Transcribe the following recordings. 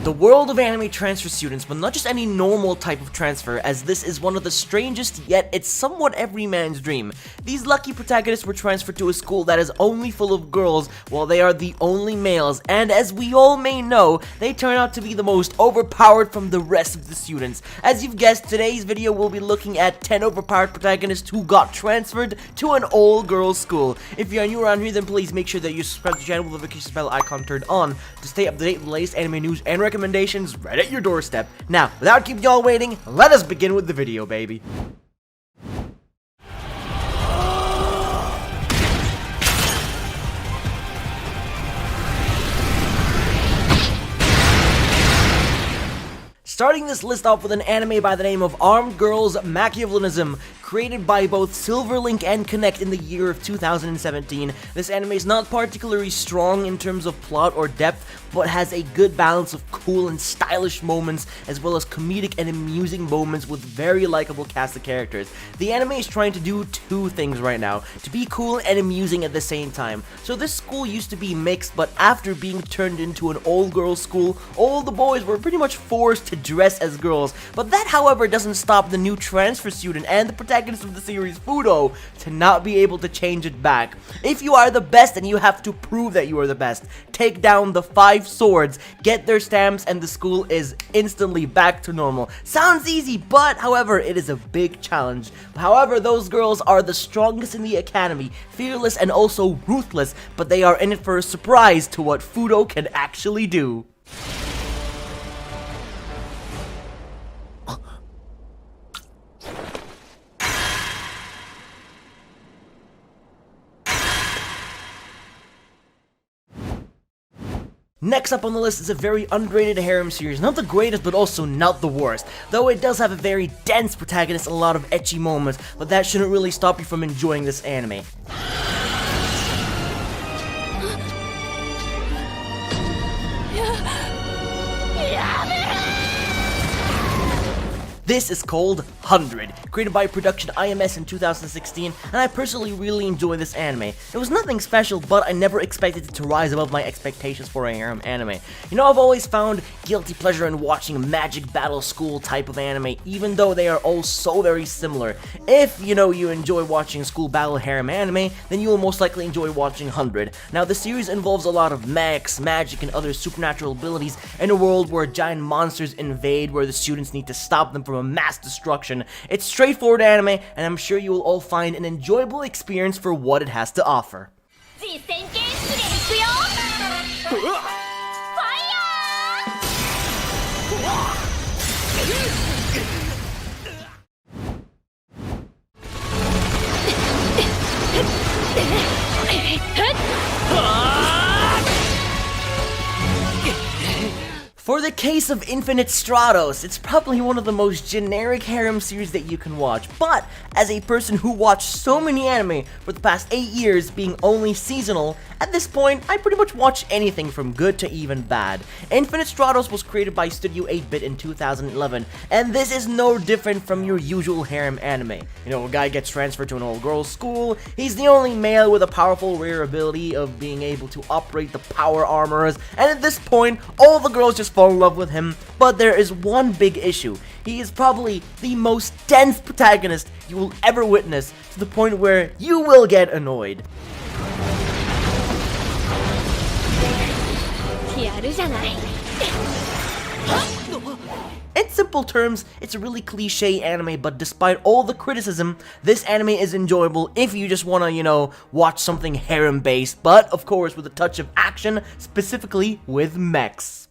The world of anime transfers students, but not just any normal type of transfer, as this is one of the strangest, yet it's somewhat every man's dream. These lucky protagonists were transferred to a school that is only full of girls, while they are the only males, and as we all may know, they turn out to be the most overpowered from the rest of the students. As you've guessed, today's video will be looking at 10 overpowered protagonists who got transferred to an all-girls school. If you are new around here, then please make sure that you subscribe to the channel with the notification bell icon turned on to stay up to date with the latest anime news and recommendations right at your doorstep. Now, without keeping y'all waiting, let us begin with the video, baby. Starting this list off with an anime by the name of Armed Girls Machiavellinisim, created by both Silverlink and Connect in the year of 2017. This anime is not particularly strong in terms of plot or depth, but has a good balance of cool and stylish moments, as well as comedic and amusing moments with very likable cast of characters. The anime is trying to do two things right now, to be cool and amusing at the same time. So this school used to be mixed, but after being turned into an all-girls school, all the boys were pretty much forced to dress as girls. But that, however, doesn't stop the new transfer student and the protagonist of the series, Fudo, to not be able to change it back. If you are the best, then you have to prove that you are the best. Take down the 5 swords, get their stamps, and the school is instantly back to normal. Sounds easy, but however, it is a big challenge. However, those girls are the strongest in the academy, fearless and also ruthless, but they are in it for a surprise to what Fudo can actually do. Next up on the list is a very underrated harem series, not the greatest but also not the worst, though it does have a very dense protagonist and a lot of ecchi moments, but that shouldn't really stop you from enjoying this anime. This is called 100, created by Production IMS in 2016, and I personally really enjoy this anime. It was nothing special, but I never expected it to rise above my expectations for a harem anime. You know, I've always found guilty pleasure in watching magic battle school type of anime, even though they are all so very similar. If, you enjoy watching school battle harem anime, then you will most likely enjoy watching 100. Now, the series involves a lot of mechs, magic, and other supernatural abilities in a world where giant monsters invade, where the students need to stop them from a mass destruction. It's straightforward anime, and I'm sure you will all find an enjoyable experience for what it has to offer. For the case of Infinite Stratos, it's probably one of the most generic harem series that you can watch, but as a person who watched so many anime for the past 8 years being only seasonal, at this point, I pretty much watch anything from good to even bad. Infinite Stratos was created by Studio 8-Bit in 2011, and this is no different from your usual harem anime. A guy gets transferred to an all-girls school, he's the only male with a powerful rare ability of being able to operate the power armors, and at this point, all the girls just fall in love with him. But there is one big issue. He is probably the most dense protagonist you will ever witness, to the point where you will get annoyed. In simple terms, it's a really cliche anime, but despite all the criticism, this anime is enjoyable if you just want to, watch something harem-based, but of course with a touch of action, specifically with mechs.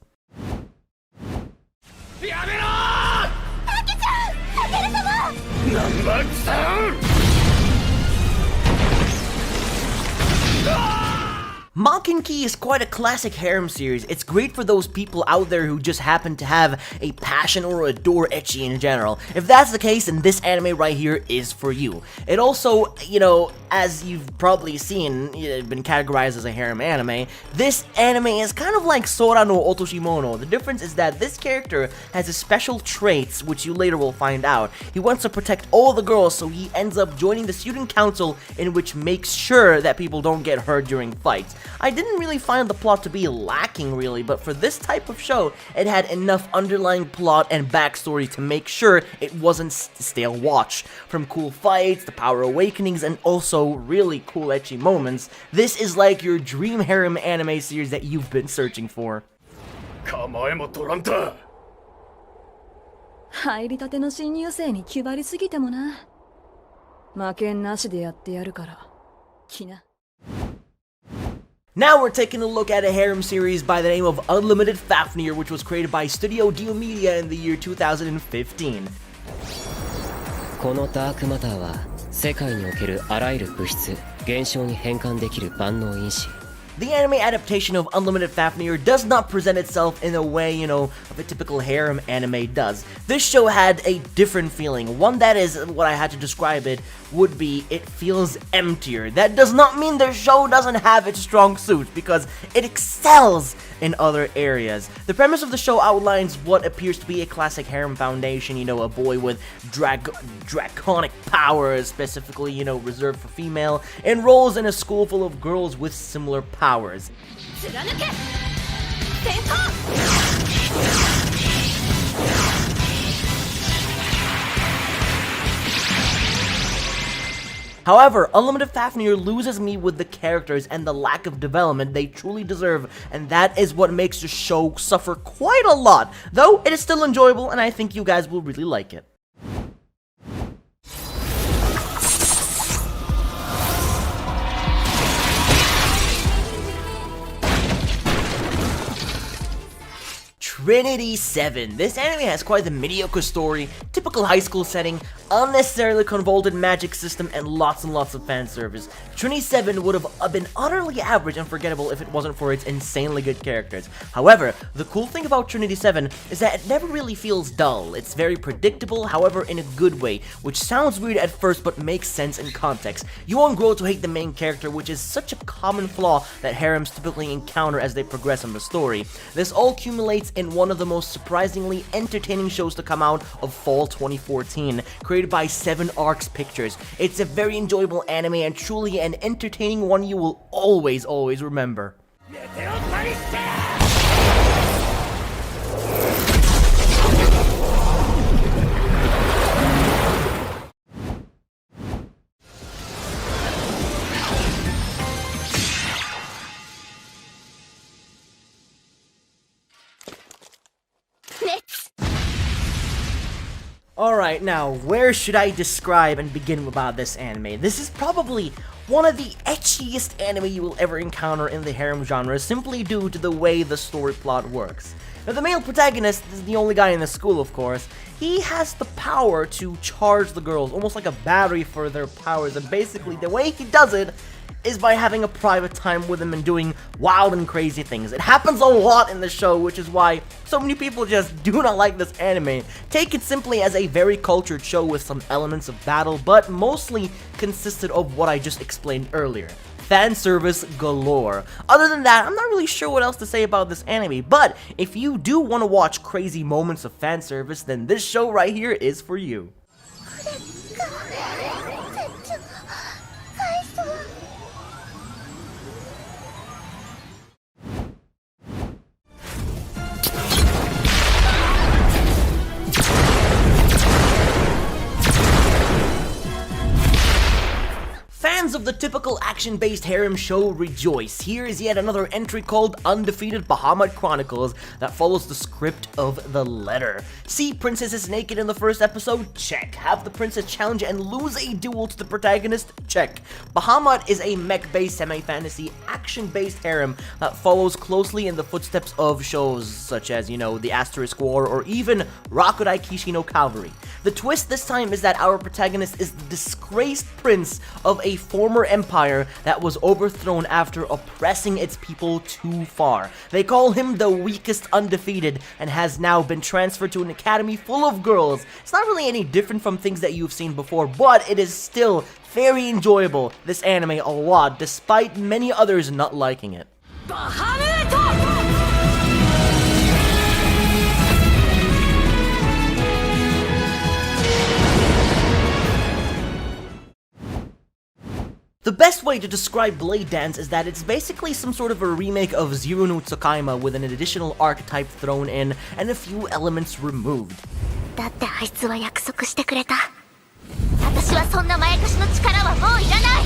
Maken-Ki is quite a classic harem series. It's great for those people out there who just happen to have a passion or adore ecchi in general. If that's the case, then this anime right here is for you. It also, as you've probably seen, been categorized as a harem anime. This anime is kind of like Sora no Otoshimono. The difference is that this character has a special traits, which you later will find out. He wants to protect all the girls, so he ends up joining the student council, in which makes sure that people don't get hurt during fights. I didn't really find the plot to be lacking really, but for this type of show, it had enough underlying plot and backstory to make sure it wasn't stale watch. From cool fights, to power awakenings, and also really cool ecchi moments, this is like your dream harem anime series that you've been searching for. 入りたての新入生に気張りすぎてもな。負けんなしでやってやるから。来な。 Now we're taking a look at a harem series by the name of Unlimited Fafnir, which was created by Studio Dio Media in the year 2015. このダークマターは世界におけるあらゆる物質、現象に変換できる万能因子。 The anime adaptation of Unlimited Fafnir does not present itself in a way, of a typical harem anime does. This show had a different feeling. One that is, what I had to describe it, would be, it feels emptier. That does not mean the show doesn't have its strong suits, because it excels in other areas. The premise of the show outlines what appears to be a classic harem foundation, a boy with draconic powers, specifically, reserved for female, enrolls in a school full of girls with similar powers. However, Unlimited Fafnir loses me with the characters and the lack of development they truly deserve, and that is what makes the show suffer quite a lot, though it is still enjoyable and I think you guys will really like it. Trinity 7. This anime has quite the mediocre story, typical high school setting, unnecessarily convoluted magic system, and lots of fan service. Trinity 7 would have been utterly average and forgettable if it wasn't for its insanely good characters. However, the cool thing about Trinity 7 is that it never really feels dull. It's very predictable, however in a good way, which sounds weird at first but makes sense in context. You won't grow to hate the main character, which is such a common flaw that harems typically encounter as they progress in the story. This all accumulates in one of the most surprisingly entertaining shows to come out of fall 2014, created by 7 Arcs Pictures. It's a very enjoyable anime and truly an entertaining one you will always remember. Alright, now, where should I describe and begin about this anime? This is probably one of the etchiest anime you will ever encounter in the harem genre, simply due to the way the story plot works. Now, the male protagonist is the only guy in the school, of course. He has the power to charge the girls, almost like a battery for their powers, and basically the way he does it is by having a private time with them and doing wild and crazy things. It happens a lot in the show, which is why so many people just do not like this anime. Take it simply as a very cultured show with some elements of battle, but mostly consisted of what I just explained earlier. Fan service galore. Other than that, I'm not really sure what else to say about this anime, but if you do want to watch crazy moments of fan service, then this show right here is for you. Fans of the typical action-based harem show rejoice. Here is yet another entry called Undefeated Bahamut Chronicles that follows the script of the letter. See princesses naked in the first episode? Check. Have the princess challenge and lose a duel to the protagonist? Check. Bahamut is a mech-based semi-fantasy action-based harem that follows closely in the footsteps of shows such as, The Asterisk War or even Rakurai Kishi no Cavalry. The twist this time is that our protagonist is the disgraced prince of a former empire that was overthrown after oppressing its people too far. They call him the weakest undefeated and has now been transferred to an academy full of girls. It's not really any different from things that you've seen before, but it is still very enjoyable, this anime, a lot, despite many others not liking it. Bahamut! The best way to describe Blade Dance is that it's basically some sort of a remake of Zero no Tsukaima with an additional archetype thrown in and a few elements removed. だってあいつは約束してくれた。私はそんなまやかしの力はもういらない。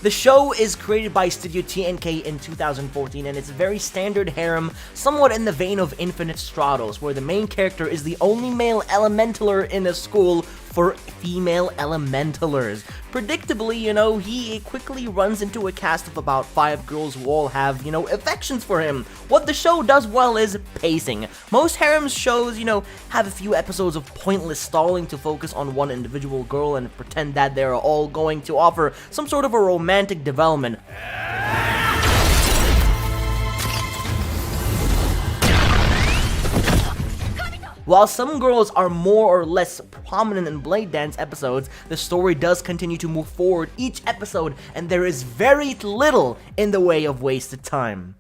The show is created by Studio TNK in 2014, and it's a very standard harem, somewhat in the vein of Infinite Stratos, where the main character is the only male elementaler in a school for female elementalers. Predictably, he quickly runs into a cast of about 5 girls who all have, affections for him. What the show does well is pacing. Most harem shows, have a few episodes of pointless stalling to focus on one individual girl and pretend that they're all going to offer some sort of a romantic development. While some girls are more or less prominent in Blade Dance episodes, the story does continue to move forward each episode, and there is very little in the way of wasted time.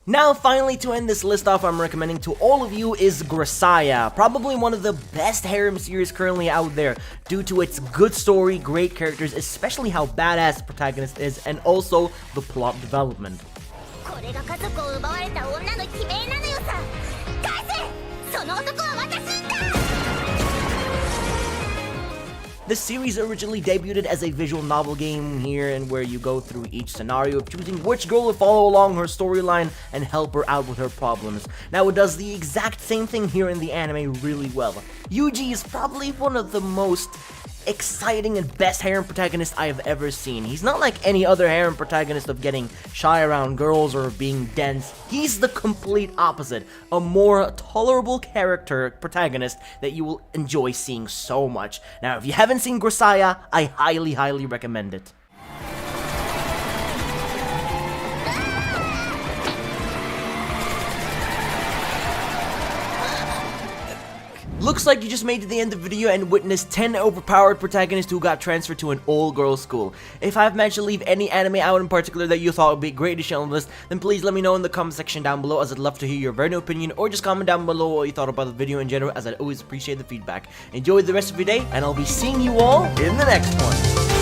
Now, finally, to end this list off, I'm recommending to all of you is Grisaia, probably one of the best harem series currently out there, due to its good story, great characters, especially how badass the protagonist is, and also the plot development. これが家族を奪われた女の悲鳴なのよさ。返せ！その男は私だ！ The series originally debuted as a visual novel game here, and where you go through each scenario of choosing which girl to follow along her storyline and help her out with her problems. Now, it does the exact same thing here in the anime really well. Yuji is probably one of the most exciting and best harem protagonist I have ever seen. He's not like any other harem protagonist of getting shy around girls or being dense. He's the complete opposite, a more tolerable character protagonist that you will enjoy seeing so much. Now, if you haven't seen Grisaia, I highly recommend it. Looks like you just made it to the end of the video and witnessed 10 overpowered protagonists who got transferred to an all-girls school. If I've managed to leave any anime out in particular that you thought would be great to share on the list, then please let me know in the comment section down below, as I'd love to hear your very new opinion, or just comment down below what you thought about the video in general, as I'd always appreciate the feedback. Enjoy the rest of your day, and I'll be seeing you all in the next one.